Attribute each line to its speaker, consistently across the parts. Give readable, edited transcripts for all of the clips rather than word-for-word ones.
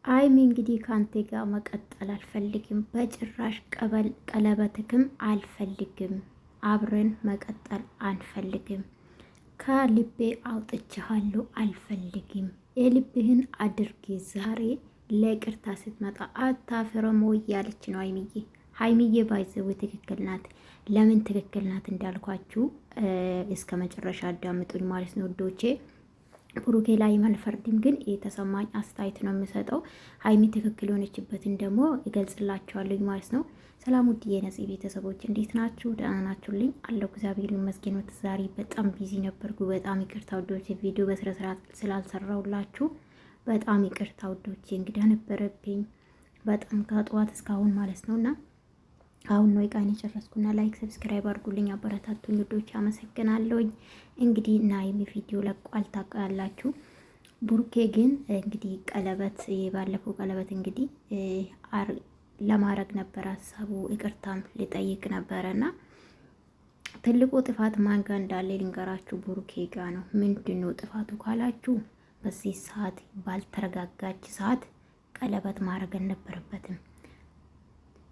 Speaker 1: አይሚ እንግዲህ ከአንተ ጋር መቀጠል አልፈልግም፣ በጭራሽ ቀለበትክም አልፈልግም፣ አብረን መቀጠል አንፈልግም፣ ከልቤ አውጥቼሃለሁ፣ አልፈልግም፣ የልብህን አድርጌ ዛሬ ለቅርታ ስትመጣ አታፍርም ወይ ያለች ነው አይሚዬ። ሀይሚዬ ባይዘው ትክክል ናት። ለምን ትክክል ናት እንዳልኳችሁ እስከ መጨረሻ አዳምጡኝ ማለት ነው ውዶቼ። ብሩኬ ላይ አልፈርድም፣ ግን የተሰማኝ አስተያየት ነው የምሰጠው። ሀይሚ ትክክል የሆነችበትን ደግሞ እገልጽላችኋለሁ ማለት ነው። ሰላም ውድ የነጽ ቤተሰቦች እንዴት ናችሁ? ደህና ናችሁልኝ? አለሁ እግዚአብሔር ይመስገን። ዛሬ በጣም ቢዚ ነበርኩ። በጣም ይቅርታ ውዶቼ፣ ቪዲዮ በስነ ስርዓት ስላልሰራሁላችሁ በጣም ይቅርታ ውዶቼ። እንግዳ ነበረብኝ በጣም ከጠዋት እስካሁን ማለት ነውና አሁን ነው ቃኔ ጨረስኩና ላይክ ሰብስክራይብ አድርጉልኝ፣ አበረታቱኝ ውዶች፣ አመሰግናለሁኝ። እንግዲህ ናይሚ ቪዲዮ ለቋል ታውቃላችሁ። ቡርኬ ግን እንግዲህ ቀለበት ባለፈው ቀለበት እንግዲህ ለማድረግ ነበር ሀሳቡ፣ ይቅርታም ሊጠይቅ ነበረና ትልቁ ጥፋት ማን ጋር እንዳለ ልንገራችሁ፣ ቡርኬ ጋር ነው። ምንድነው ጥፋቱ ካላችሁ በዚህ ሰዓት ባልተረጋጋች ሰዓት ቀለበት ማድረግ አልነበረበትም።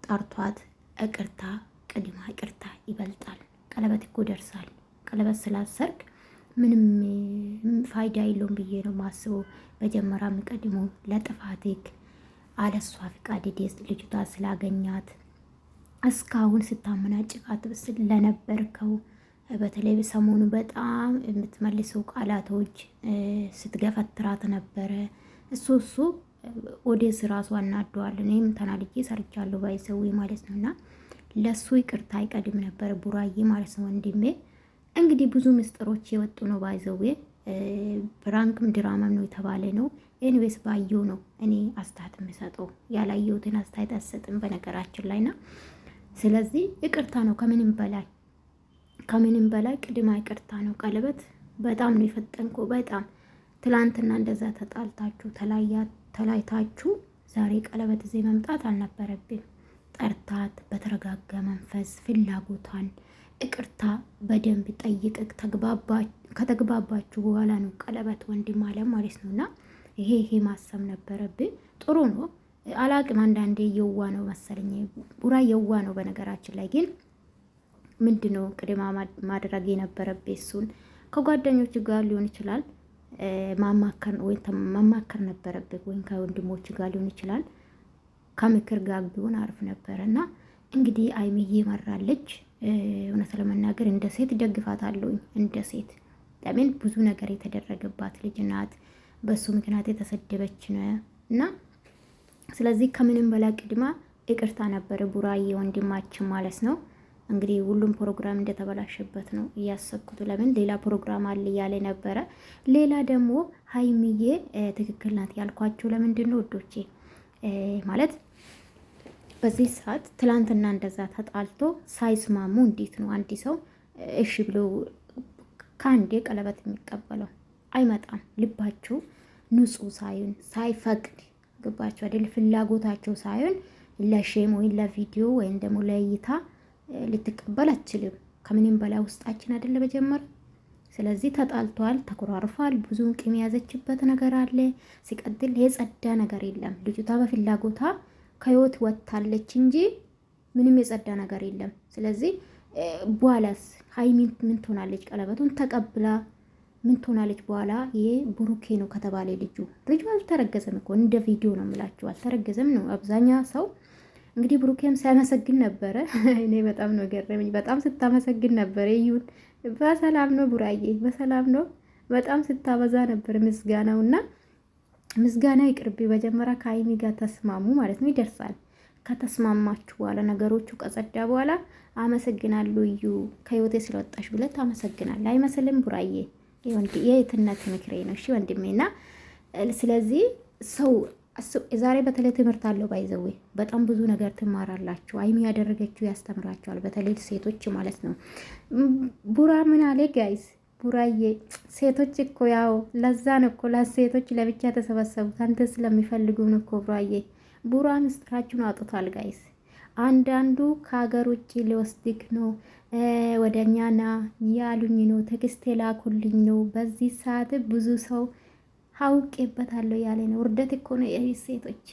Speaker 1: ጠርቷት ይቅርታ ቅድማ ይቅርታ ይበልጣል። ቀለበት እኮ ደርሳል። ቀለበት ስላሰርክ ምንም ፋይዳ የለውም ብዬ ነው ማስበው። መጀመሪያ የሚቀድመው ለጥፋትክ አለሷ ፍቃድ ልጅቷ ስላገኛት እስካሁን ስታመናጭቃት ለነበርከው በተለይ ሰሞኑ በጣም የምትመልሰው ቃላቶች ስትገፈትራት ነበረ። እሱ ወደስ ራሱ አናደዋል። እኔም ተናድጄ ሰርቻለሁ ባይሰዊ ማለት ነውና ለሱ ይቅርታ ይቀድም ነበር ቡራዬ ማለት ነው ወንድሜ። እንግዲህ ብዙ ምስጢሮች የወጡ ነው ባይዘዌ፣ ብራንክም ድራማም ነው የተባለ ነው። ኤኒዌይስ ባየው ነው እኔ አስተያየት የምሰጠው፣ ያላየሁትን አስተያየት አልሰጥም በነገራችን ላይና። ስለዚህ ይቅርታ ነው ከምንም በላይ ቅድማ ይቅርታ ነው። ቀለበት በጣም ነው የፈጠንከው በጣም ትላንትና እንደዛ ተጣልታችሁ ተላይታችሁ ዛሬ ቀለበት እዚህ መምጣት አልነበረብን። ጠርታት በተረጋጋ መንፈስ ፍላጎቷን ይቅርታ በደንብ ጠይቅ። ከተግባባችሁ በኋላ ነው ቀለበት ወንድም አለ ማለት ነውና ይሄ ማሰብ ነበረብን። ጥሩ ነው አላቅም። አንዳንዴ የዋ ነው መሰለኝ ቡራ የዋ ነው። በነገራችን ላይ ግን ምንድነው ቅድማ ማድረግ የነበረብን እሱን ከጓደኞች ጋር ሊሆን ይችላል ማማከር ነበረብህ፣ ወይም ከወንድሞች ጋር ሊሆን ይችላል። ከምክር ጋር ቢሆን አሪፍ ነበረ እና እንግዲህ አይሚዬ መራለች። እውነት ለመናገር እንደ ሴት ደግፋታለሁ። እንደ ሴት ለምን ብዙ ነገር የተደረገባት ልጅ ናት። በሱ ምክንያት የተሰደበች ነው እና ስለዚህ ከምንም በላይ ቅድማ ይቅርታ ነበረ ቡራዬ ወንድማችን ማለት ነው። እንግዲህ ሁሉም ፕሮግራም እንደተበላሸበት ነው እያሰብኩት። ለምን ሌላ ፕሮግራም አለ እያለ ነበረ። ሌላ ደግሞ ሀይሚዬ ትክክል ናት ያልኳቸው ለምንድን ነው ወዶቼ ማለት በዚህ ሰዓት ትላንትና እንደዛ ተጣልቶ ሳይስማሙ እንዴት ነው አንድ ሰው እሺ ብሎ ከአንዴ ቀለበት የሚቀበለው? አይመጣም። ልባቸው ንጹህ ሳይሆን ሳይፈቅድ ግባቸው አይደል? ፍላጎታቸው ሳይሆን ለሼም ወይም ለቪዲዮ ወይም ደግሞ ለእይታ ልትቀበል አትችልም። ከምንም በላይ ውስጣችን አይደለ በጀመረ። ስለዚህ ተጣልቷል፣ ተኮራርፏል። ብዙ ቂም ያዘችበት ነገር አለ። ሲቀጥል የጸዳ ነገር የለም። ልጅቷ በፍላጎታ ከህይወት ወጥታለች እንጂ ምንም የጸዳ ነገር የለም። ስለዚህ በኋላስ ሀይሚ ምን ትሆናለች? ቀለበቱን ተቀብላ ምን ትሆናለች? በኋላ ይሄ ብሩኬ ነው ከተባለ ልጁ አልተረገዘም እኮ እንደ ቪዲዮ ነው የምላችሁ። አልተረገዘም ነው አብዛኛ ሰው እንግዲህ ብሩኬም ሳያመሰግን ነበረ። እኔ በጣም ነው ገረመኝ። በጣም ስታመሰግን ነበረ። ይሁን በሰላም ነው ቡራዬ፣ በሰላም ነው። በጣም ስታበዛ ነበር ምስጋናውና ምስጋና ይቅርብ። መጀመሪያ ከሀይሚ ጋር ተስማሙ ማለት ነው። ይደርሳል። ከተስማማችሁ በኋላ ነገሮቹ ከጸዳ በኋላ አመሰግናለሁ እዩ ከህይወቴ ስለወጣሽ ብለት አመሰግናለሁ። አይመስልም ቡራዬ? የእህትነት ምክሬ ነው እሺ ወንድሜና ስለዚህ ሰው ዛሬ በተለይ ትምህርት አለው ባይዘዌ በጣም ብዙ ነገር ትማራላችሁ። አይሚ ያደረገችው ያስተምራችኋል። በተለይ ሴቶች ማለት ነው። ቡራ ምን አለ ጋይስ? ቡራዬ ሴቶች እኮ ያው ለዛ ነው እኮ ለሴቶች ለብቻ ተሰበሰቡት አንተ ስለሚፈልጉ ነው እኮ ቡራዬ። ቡራ ምስጢራችሁን አውጥቷል ጋይስ። አንዳንዱ ከሀገር ውጭ ሊወስድክ ነው ወደኛና ያሉኝ ነው፣ ቴክስት ላኩልኝ ነው። በዚህ ሰዓት ብዙ ሰው አውቄበታለሁ ያለ ነው። ውርደት እኮ ነው ሴቶች፣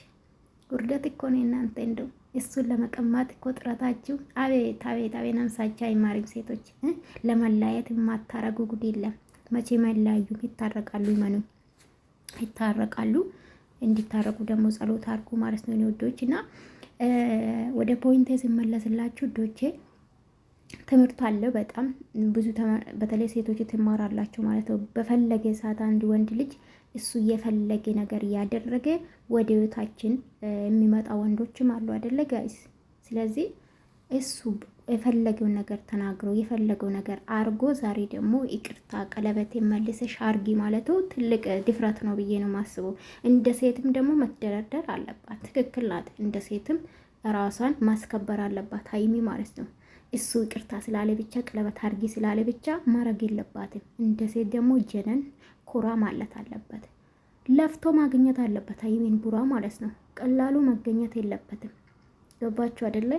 Speaker 1: ውርደት እኮ ነው እናንተ። እንደው እሱን ለመቀማት እኮ ጥረታችሁ። አቤት አቤት አቤት፣ ነፍሳችሁ አይማርም ሴቶች። ለመለያየት የማታረጉ ጉድ የለም። መቼ መለያዩ? ይታረቃሉ፣ ይመኑ ይታረቃሉ። እንዲታረቁ ደግሞ ጸሎት አድርጉ ማለት ነው ውዶች። እና ወደ ፖይንቴ ሲመለስላችሁ ውዶቼ፣ ትምህርት አለ በጣም ብዙ። በተለይ ሴቶች ትማራላችሁ ማለት ነው። በፈለገ ሰዓት አንድ ወንድ ልጅ እሱ የፈለገ ነገር እያደረገ ወደ ህይወታችን የሚመጣ ወንዶችም አሉ አይደለ ጋይስ? ስለዚህ እሱ የፈለገውን ነገር ተናግሮ የፈለገው ነገር አርጎ ዛሬ ደግሞ ይቅርታ ቀለበት መልሰሽ አርጊ ማለቱ ትልቅ ድፍረት ነው ብዬ ነው ማስበው። እንደ ሴትም ደግሞ መደረደር አለባት። ትክክል ናት። እንደ ሴትም ራሷን ማስከበር አለባት ሀይሚ ማለት ነው። እሱ ይቅርታ ስላለ ብቻ ቀለበት አርጊ ስላለ ብቻ ማድረግ የለባትም። እንደ ሴት ደግሞ ጀነን ኩራ ማለት አለበት። ለፍቶ ማግኘት አለበት ሀይሚን ቡራ ማለት ነው። ቀላሉ መገኘት የለበትም። ገባችሁ አይደለ?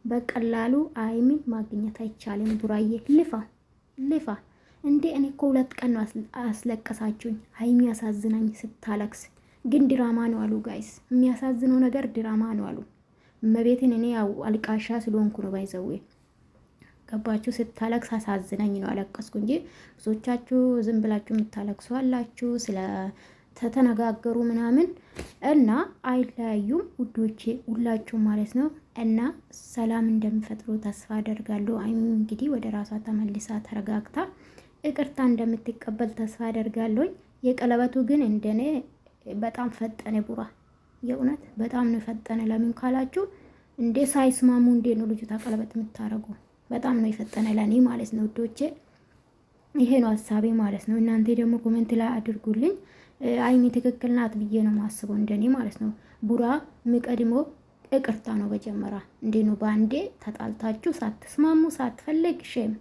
Speaker 1: በቀላሉ ሀይሚን ማግኘት አይቻልም። ቡራዬ ልፋ እንዴ! እኔ እኮ 2 ቀን ነው አስለቀሳችሁኝ። ሀይሚ ያሳዝናኝ ስታለቅስ፣ ግን ድራማ ነው አሉ ጋይስ። የሚያሳዝነው ነገር ድራማ ነው አሉ። መቤትን እኔ ያው አልቃሻ ስለሆንኩ ነው ባይዘዌ። ገባችሁ? ስታለቅስ አሳዝናኝ ነው አለቀስኩ እንጂ ብዙዎቻችሁ ዝም ብላችሁ የምታለቅሱ አላችሁ ስለ ተተነጋገሩ ምናምን እና አይለያዩም ውዶቼ ሁላችሁ ማለት ነው። እና ሰላም እንደሚፈጥሩ ተስፋ አደርጋለሁ። አይም እንግዲህ ወደ ራሷ ተመልሳ ተረጋግታ ይቅርታ እንደምትቀበል ተስፋ አደርጋለሁ። የቀለበቱ ግን እንደኔ በጣም ፈጠነ ቡራ፣ የእውነት በጣም ነው ፈጠነ። ለምን ካላችሁ እንዴ ሳይስማሙ እንዴ ነው ልጅቷ ቀለበት የምታረጉ? በጣም ነው የፈጠነ ለኔ ማለት ነው ውዶቼ። ይሄ ነው ሀሳቤ ማለት ነው። እናንተ ደግሞ ኮሜንት ላይ አድርጉልኝ። አይሚ ትክክል ናት ብዬ ነው ማስበው እንደኔ ማለት ነው። ቡራ የሚቀድሞ ይቅርታ ነው። በጀመራ እንዴ ነው በአንዴ ተጣልታችሁ ሳትስማሙ ሳትፈልግ ሼም